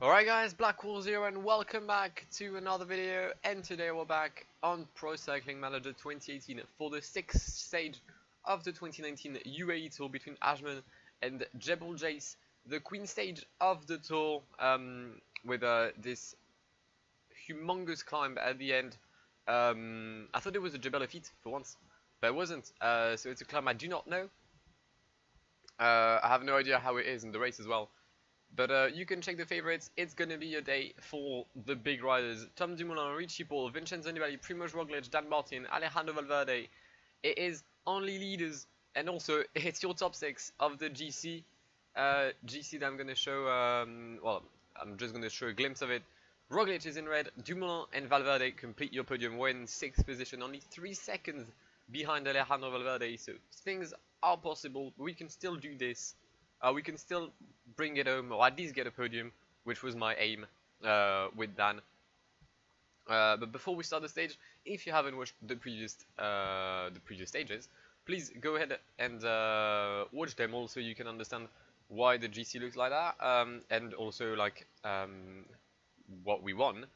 Alright guys, Blackwar here and welcome back to another video, and today we're back on Pro Cycling Manager 2018 for the 6th stage of the 2019 UAE Tour between Ajman and Jebel, the Queen stage of the tour, with this humongous climb at the end. I thought it was a Jebel feat for once, but it wasn't, so it's a climb I do not know. I have no idea how it is in the race as well. But you can check the favorites. It's gonna be a day for the big riders: Tom Dumoulin, Richie Paul, Vincenzo Nibali, Primož Roglic, Dan Martin, Alejandro Valverde. It is only leaders, and also it's your top 6 of the GC. GC that I'm gonna show. Well, I'm just gonna show a glimpse of it. Roglic is in red. Dumoulin and Valverde complete your podium. We're in 6th position, only 3 seconds behind Alejandro Valverde. So things are possible. We can still do this. We can still bring it home, or at least get a podium, which was my aim with Dan. But before we start the stage, if you haven't watched the previous stages, please go ahead and watch them, also you can understand why the GC looks like that, and also like what we won,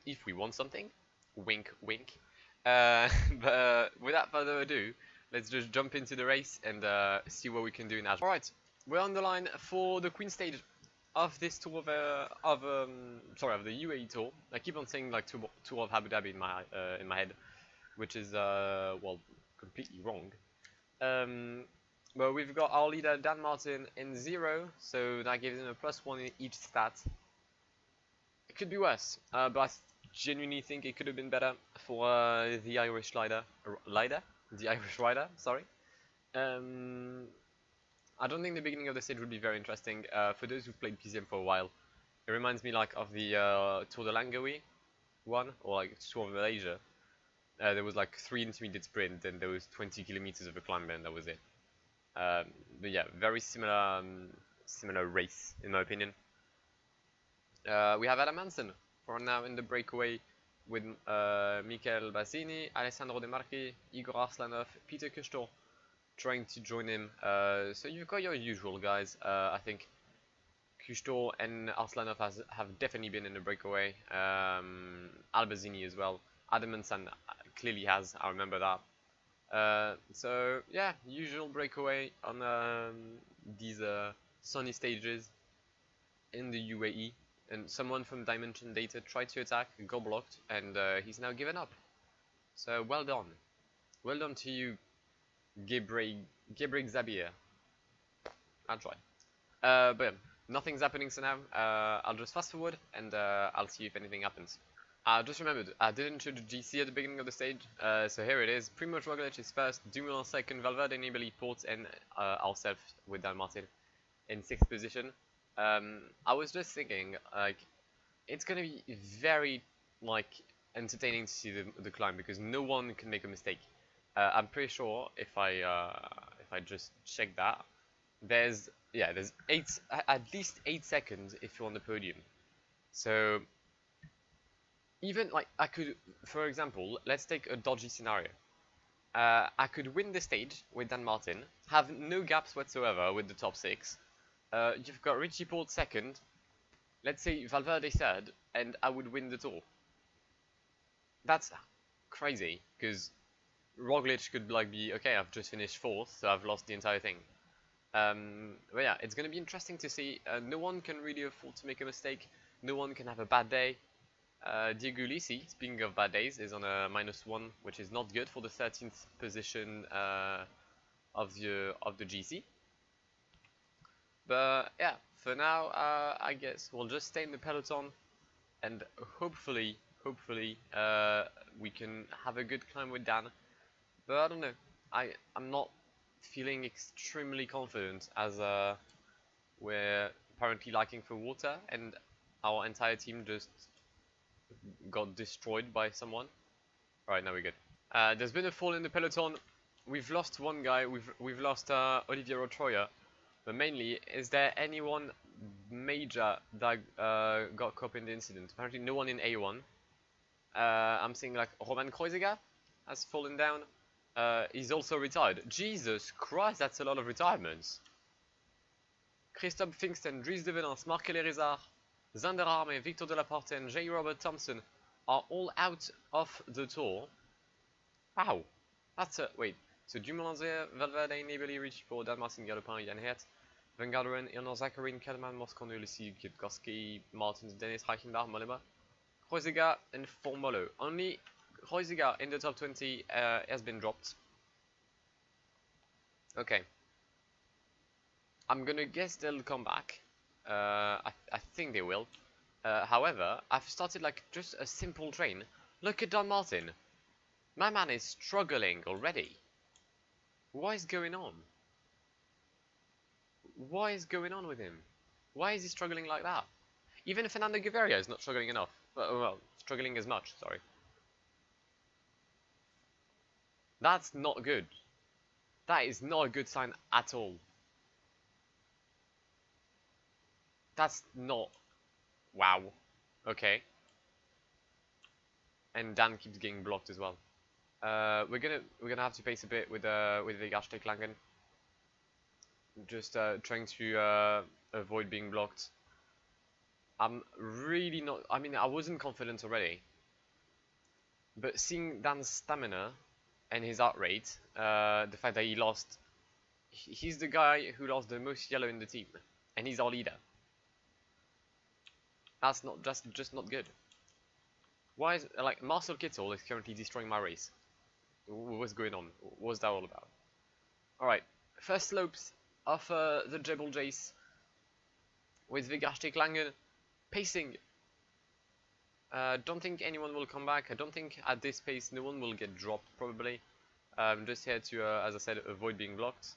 if we won something. Wink, wink. But without further ado, let's just jump into the race and see what we can do in Ajman. Alright, we're on the line for the Queen stage of this tour of the UAE tour. I keep on saying like tour of Abu Dhabi in my head, which is well, completely wrong. But we've got our leader Dan Martin in 0, so that gives him a +1 in each stat. It could be worse, but I genuinely think it could have been better for the Irish rider. Sorry. I don't think the beginning of the stage would be very interesting for those who've played PCM for a while. It reminds me like of the Tour de Langkawi one, or like Tour of Malaysia. There was like 3 intermediate sprints, and there was 20 kilometers of a climb, and that was it. But yeah, very similar race in my opinion. We have Adam Hansen for now in the breakaway with Michael Bassini, Alessandro De Marchi, Igor Arslanov, Peter Kushtor trying to join him. So you've got your usual guys. I think Kushtor and Arslanov have definitely been in the breakaway. Albazini as well. Adam Hansen clearly has, I remember that. So yeah, usual breakaway on these sunny stages in the UAE. And someone from Dimension Data tried to attack, got blocked, and he's now given up. So well done. Well done to you, Gebrek Zabir. I'll try. But yeah, nothing's happening so now. I'll just fast forward and I'll see if anything happens. I just remembered, I didn't show the GC at the beginning of the stage, so here it is. Primož Roglic is first, Dumoulin second, Valverde, Nibali, Porte, and ourselves with Dan Martin in 6th position. I was just thinking, like, it's gonna be very, like, entertaining to see the climb, because no one can make a mistake. I'm pretty sure if I just check that, there's at least 8 seconds if you're on the podium. So even like I could, for example, let's take a dodgy scenario. I could win the stage with Dan Martin, have no gaps whatsoever with the top 6. You've got Richie Paul second, let's say Valverde third, and I would win the tour. That's crazy, because Roglic could like be, okay, I've just finished 4th, so I've lost the entire thing. But yeah, it's gonna be interesting to see. No one can really afford to make a mistake. No one can have a bad day. Diego Ulissi, speaking of bad days, is on a -1, which is not good for the 13th position of the GC. But yeah, for now, I guess we'll just stay in the peloton, and hopefully, we can have a good climb with Dan. But I don't know, I'm not feeling extremely confident, as we're apparently lacking for water, and our entire team just got destroyed by someone. Alright, now we're good. There's been a fall in the peloton. We've lost one guy. We've lost Olivier Rotroya. But mainly, is there anyone major that got caught in the incident? Apparently no one in A1. I'm seeing like Roman Kreuziger has fallen down. He's also retired. Jesus Christ, that's a lot of retirements. Christophe Pfingsten, Dries de Venance, Marc Rizard, Zander Arme, Victor Delaporte, and J. Robert Thompson are all out of the tour. Wow, that's a wait. So Dumoulin, Valverde, Nibali, Richie Porte, Dan Martin, Galopin, Jan Hert, Van Garderen, Ilnur Zakarin, Kelman, Moscon, Ulissi, Kwiatkowski, Martins, Dennis, Reichenbach, Mollema, Rosega, and Formolo. Only Rosega in the top 20 has been dropped. Okay. I'm gonna guess they'll come back. I think they will. However, I've started like just a simple train. Look at Don Martin. My man is struggling already. What is going on? What is going on with him? Why is he struggling like that? Even Fernando Gaviria is not struggling enough. Well, struggling as much, sorry. That's not good. That is not a good sign at all. That's not... Wow. Okay. And Dan keeps getting blocked as well. We're gonna have to pace a bit with Vegard Langen. Just trying to avoid being blocked. I'm really not. I mean, I wasn't confident already, but seeing Dan's stamina and his heart rate, the fact that he lost, he's the guy who lost the most yellow in the team, and he's our leader. That's not just not good. Why is like Marcel Kittel is currently destroying my race? What's going on? What's that all about? All right, first slopes of the Jebel Jace with Vegard Langen pacing. Don't think anyone will come back. I don't think at this pace no one will get dropped probably. Just here to, as I said, avoid being blocked.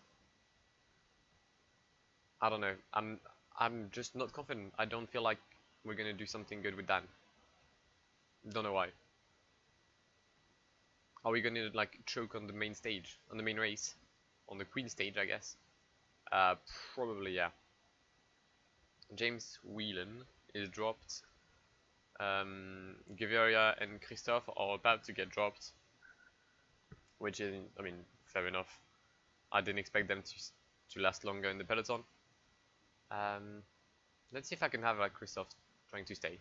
I don't know. I'm just not confident. I don't feel like we're gonna do something good with Dan. Don't know why. Are we gonna like choke on the main stage, on the main race, on the Queen stage, I guess? Probably yeah. James Whelan is dropped. Gaviria and Christophe are about to get dropped, which is, I mean, fair enough. I didn't expect them to last longer in the peloton. Let's see if I can have like Christophe trying to stay.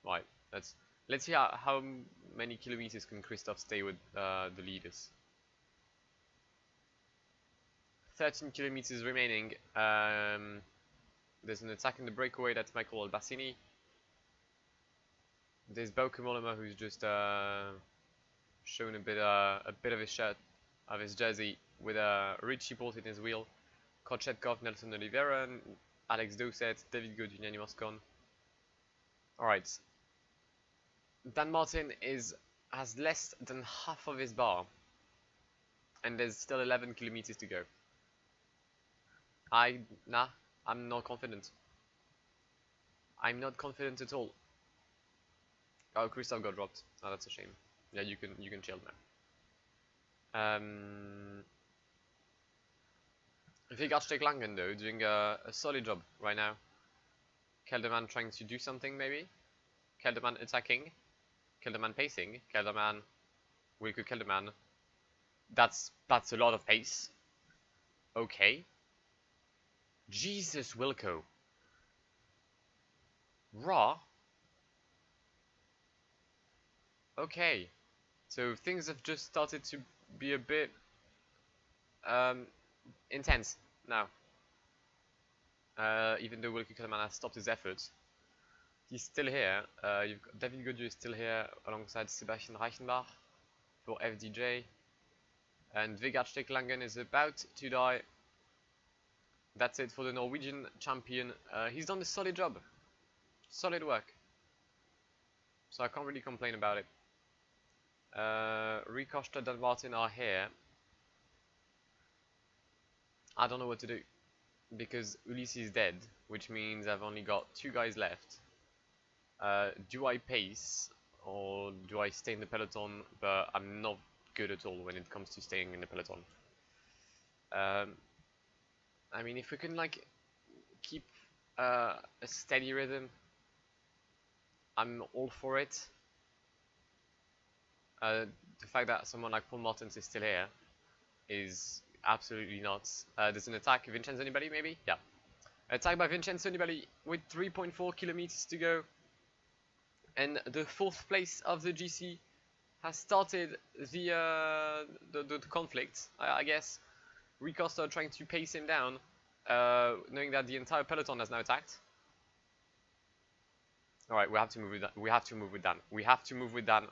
Right, let's see how many kilometers can Christophe stay with the leaders. 13 kilometers remaining. There's an attack in the breakaway. That's Michael Albassini. There's Bauke Mollema, who's just shown a bit of his shirt, of his jersey, with Richie Porte in his wheel. Kochetkov, Nelson Oliveira, Alex Dosset, David Godin, Yanni Moscon. Alright. Dan Martin has less than half of his bar. And there's still 11 kilometers to go. I'm not confident. I'm not confident at all. Oh, Christophe got dropped. Oh, that's a shame. Yeah, you can chill now. Vegard Langen though, doing a solid job right now. Kelderman trying to do something maybe. Kelderman attacking. Kelderman pacing. Kelderman, Wilco Kelderman. That's a lot of pace. Okay. Jesus, Wilco. Raw. Okay, so things have just started to be a bit intense now. Even though Wilco Kelderman has stopped his efforts, he's still here. You've got David Godieu is still here alongside Sebastian Reichenbach for FDJ, and Vegard Langen is about to die. That's it for the Norwegian champion. He's done a solid job, solid work. So I can't really complain about it. Ricochet and Martin are here. I don't know what to do because Ulisses is dead, which means I've only got 2 guys left. Do I pace or do I stay in the peloton? But I'm not good at all when it comes to staying in the peloton. I mean, if we can like keep a steady rhythm, I'm all for it. The fact that someone like Paul Martins is still here is absolutely nuts. There's an attack. Vincenzo, anybody maybe? Yeah. Attacked by Vincenzo Nibali with 3.4 kilometers to go. And the 4th place of the GC has started the conflict, I guess. Ricosta trying to pace him down, knowing that the entire peloton has now attacked. Alright, we have to move with that. We have to move with Dan. We have to move with Dan.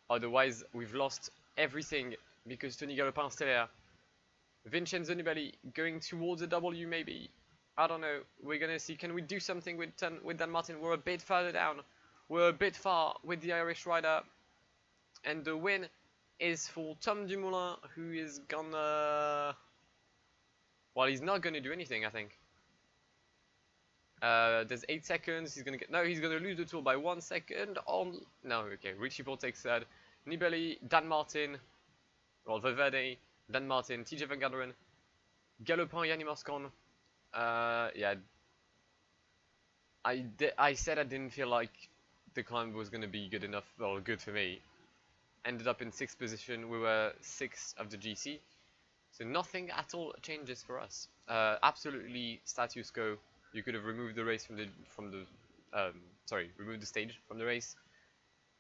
Otherwise, we've lost everything because Tony Galopin still here. Vincenzo Nibali going towards a W maybe. I don't know. We're gonna see. Can we do something with Dan Martin? We're a bit further down. We're a bit far with the Irish rider. And the win is for Tom Dumoulin, who is gonna... Well, he's not gonna do anything, I think. There's 8 seconds. He's gonna get... No, he's gonna lose the Tour by 1 second. On... No, okay. Richie Porte takes 3rd. Nibali, Dan Martin, well, Valverde, Dan Martin, TJ Van Garderen, Galopin, Yanni Moscon. Yeah. I said I didn't feel like the climb was gonna be good enough, well, good for me. Ended up in 6th position. We were 6th of the GC. So nothing at all changes for us. Absolutely status quo. You could have removed the race removed the stage from the race.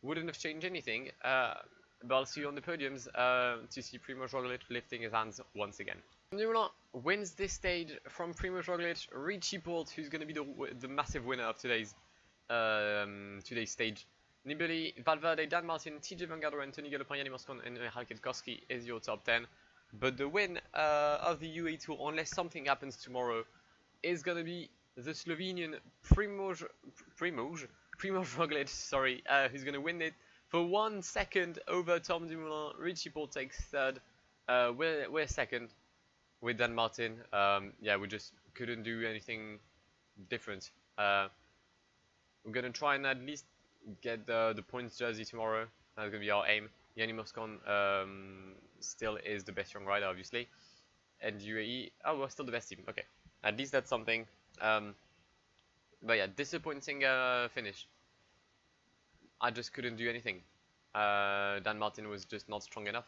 Wouldn't have changed anything. But I'll see you on the podiums to see Primož Roglic lifting his hands once again. Dumoulin wins this stage from Primož Roglic. Richie Porte, who's going to be the massive winner of today's stage. Nibali, Valverde, Dan Martin, TJ Van Garderen, Tony Galopin, Yanni Moscon, and Michal Kwiatkowski is your top 10. But the win of the UAE Tour, unless something happens tomorrow, is going to be the Slovenian Primož Roglic, sorry, who's going to win it for 1 second over Tom Dumoulin. Richie Porte takes 3rd. We're 2nd with Dan Martin. Yeah, we just couldn't do anything different. We're going to try and at least get the points jersey tomorrow. That's going to be our aim. Yanni Moscon still is the best young rider, obviously. And UAE, oh, we're still the best team. Okay, at least that's something. But yeah, disappointing finish. I just couldn't do anything. Dan Martin was just not strong enough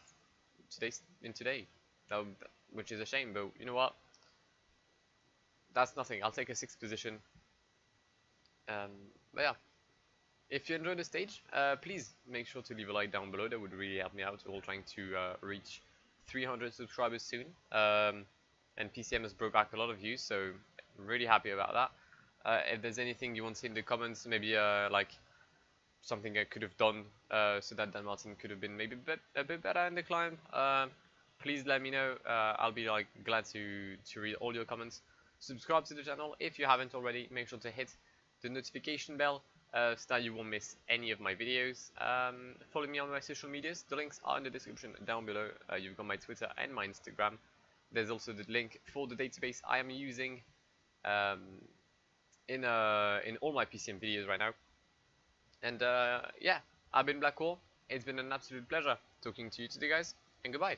today, which is a shame. But you know what? That's nothing. I'll take a 6th position. But yeah, if you enjoyed the stage, please make sure to leave a like down below. That would really help me out. We're all trying to reach 300 subscribers soon. And PCM has brought back a lot of views, so I'm really happy about that. If there's anything you want to see in the comments, maybe like something I could have done so that Dan Martin could have been maybe a bit better in the climb, please let me know. I'll be like glad to read all your comments. Subscribe to the channel if you haven't already. Make sure to hit the notification bell so that you won't miss any of my videos. Follow me on my social medias. The links are in the description down below. You've got my Twitter and my Instagram. There's also the link for the database I am using in all my PCM videos right now. And yeah, I've been Blackwar. It's been an absolute pleasure talking to you today, guys, and goodbye.